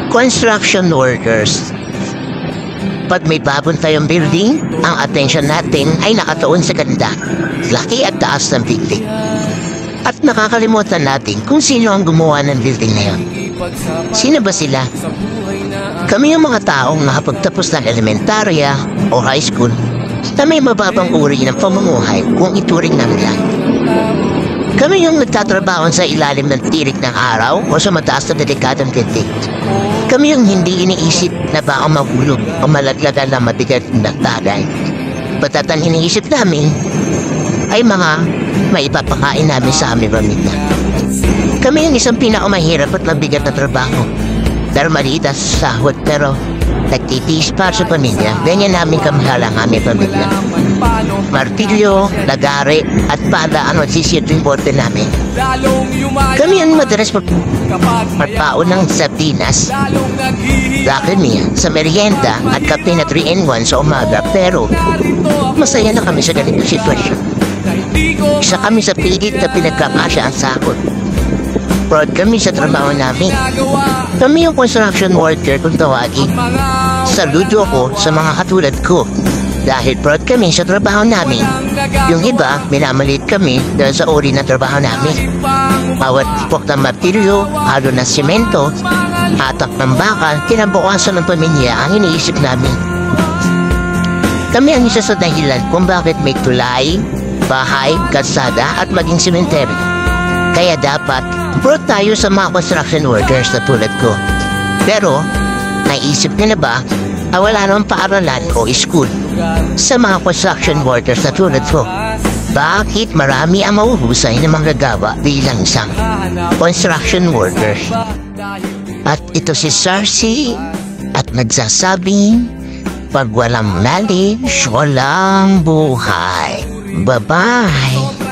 Construction workers. Pag may babon tayong building, ang atensyon natin ay nakatuon sa ganda, laki at taas ng building. At nakakalimutan natin kung sino ang gumawa ng building na yun. Sino ba sila? Kami yung mga taong nakapagtapos ng elementarya o high school na may mababang uri ng pamumuhay kung ituring namin lang. Kami yung nagtatrabaho sa ilalim ng tirik ng araw o sa mataas na delikadong tindig. Kami yung hindi iniisip na baka mahulog o malaglagan na mabigat na tagay. Batat ang iniisip namin ay mga maipapakain namin sa aming pamilya. Kami yung isang pinakamahirap at mabigat na trabaho. Pero maliit ang sahod pero nagtitiis para sa pamilya. Ganyan namin kamahal ang aming pamilya. Martilyo, lagari at pala ang magsisiyotong bote namin. Kami ang madalas magpaon ng sardinas, lakimia sa merienda at kape na 3-in-1 sa umaga pero masaya na kami sa ganitong sitwasyon. Isa kami sa pilit na pinagkakasya ang sahod. Proud kami sa trabaho namin. Kami yung construction worker kung tawagin. Saludo ako sa mga katulad ko. Dahil proud kami sa trabaho namin. Yung iba, minamalit kami dahil sa uri ng trabaho namin. Bawat tipok ng martilyo, halo ng simento, hatak ng bakal, kinabukasan ng pamilya ang iniisip namin. Kami ang isa sa dahilan kung bakit may tulay, bahay, kalsada at maging sementeryo. Kaya dapat proud tayo sa mga construction workers na tulad ko. Pero, naisip niyo na ba wala namang paaralan o school sa mga construction workers na tulad ko? Bakit marami ang mahuhusay na manggagawa bilang isang construction worker? At ito si Sarcy at nagsasabing, pag walang knowledge, walang buhay. Bye-bye!